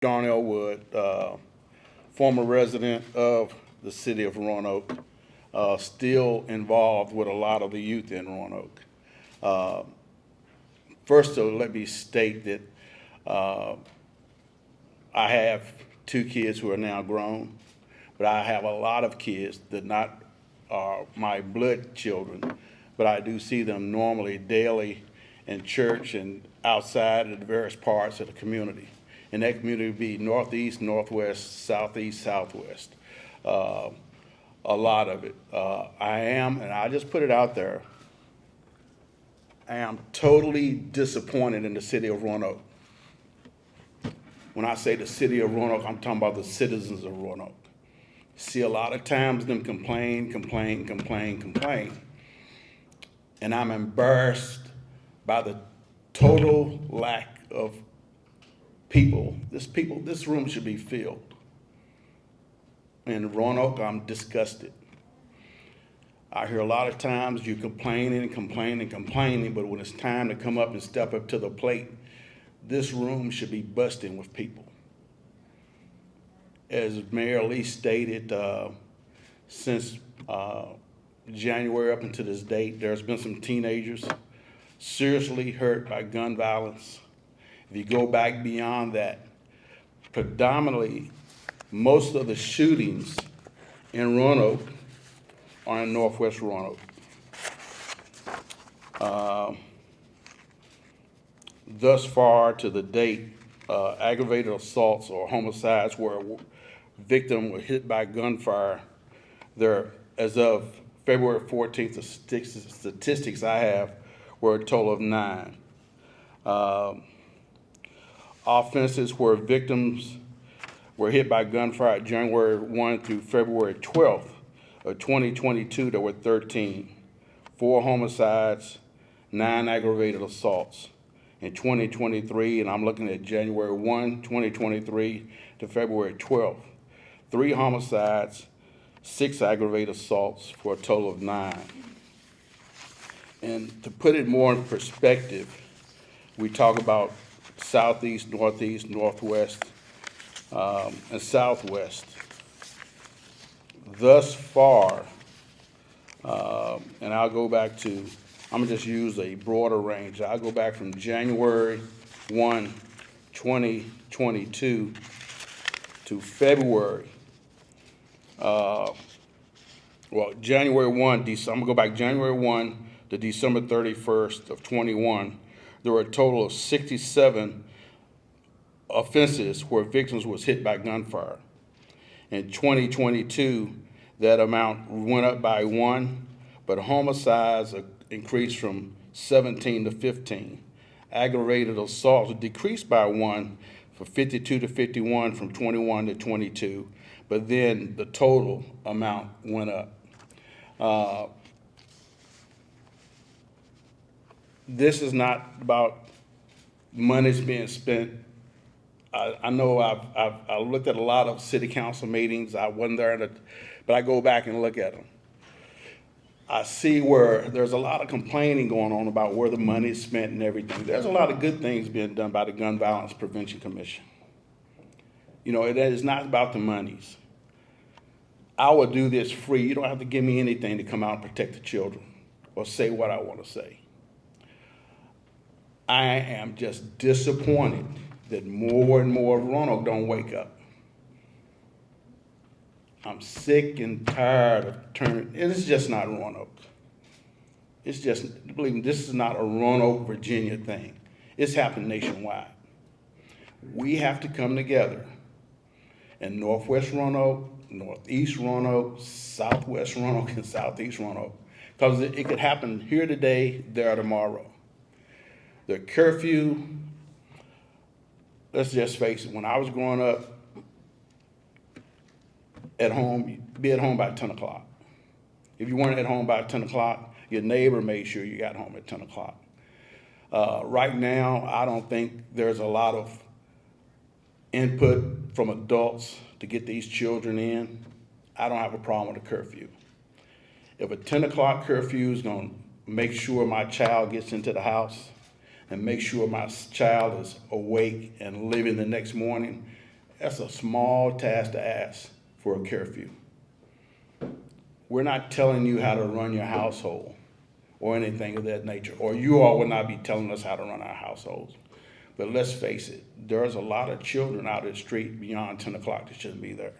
Darnell Wood, former resident of the city of Roanoke, still involved with a lot of the youth in Roanoke. Uh, First, let me state that uh, I have two kids who are now grown, but I have a lot of kids that not are my blood children, but I do see them normally daily in church and outside of the various parts of the community. And that community would be northeast, northwest, southeast, southwest. Uh, a lot of it. I am, and I just put it out there, I am totally disappointed in the city of Roanoke. When I say the city of Roanoke, I'm talking about the citizens of Roanoke. See a lot of times them complain, complain, complain, complain. And I'm embarrassed by the total lack of people. This room should be filled. In Roanoke, I'm disgusted. I hear a lot of times you complaining and complaining and complaining, but when it's time to come up and step up to the plate, this room should be busting with people. As Mayor Lee stated, since January up until this date, there's been some teenagers seriously hurt by gun violence. If you go back beyond that, predominantly most of the shootings in Roanoke are in northwest Roanoke. Thus far to the date, aggravated assaults or homicides where a victim was hit by gunfire, there, as of February 14th, the statistics I have were a total of 9. Offenses where victims were hit by gunfire January 1 through February 12th of 2022, there were 13. 4 homicides, 9 aggravated assaults. In 2023, and I'm looking at January 1, 2023 to February 12th, 3 homicides, 6 aggravated assaults for a total of 9. And to put it more in perspective, we talk about southeast, northeast, northwest, and southwest. Thus far, and I'll go back to, I'm gonna just use a broader range. I'll go back from January 1, 2022 to February. January 1, I'm gonna go back January 1 to December 31st of 21. There were a total of 67 offenses where victims was hit by gunfire. In 2022, that amount went up by 1, but homicides increased from 17 to 15. Aggravated assaults decreased by 1 from 52 to 51 from 21 to 22, but then the total amount went up. This is not about monies being spent. I know I've looked at a lot of city council meetings. I wasn't there, but I go back and look at them. I see where there's a lot of complaining going on about where the money is spent and everything. There's a lot of good things being done by the Gun Violence Prevention Commission. You know, it is not about the monies. I will do this free. You don't have to give me anything to come out and protect the children or say what I want to say. I am just disappointed that more and more of Roanoke don't wake up. I'm sick and tired of turning, and it's just not Roanoke. It's just, believe me, this is not a Roanoke, Virginia thing. It's happened nationwide. We have to come together in northwest Roanoke, northeast Roanoke, southwest Roanoke, and southeast Roanoke, because it could happen here today, there tomorrow. The curfew, let's just face it, when I was growing up at home, you'd be at home by 10 o'clock. If you weren't at home by 10 o'clock, your neighbor made sure you got home at 10 o'clock. Right now, I don't think there's a lot of input from adults to get these children in. I don't have a problem with a curfew. If a 10 o'clock curfew is gonna make sure my child gets into the house and make sure my child is awake and living the next morning, That's a small task to ask for a curfew. We're not telling you how to run your household or anything of that nature, or you all will not be telling us how to run our households. But let's face it, there's a lot of children out in the street beyond 10 o'clock that shouldn't be there.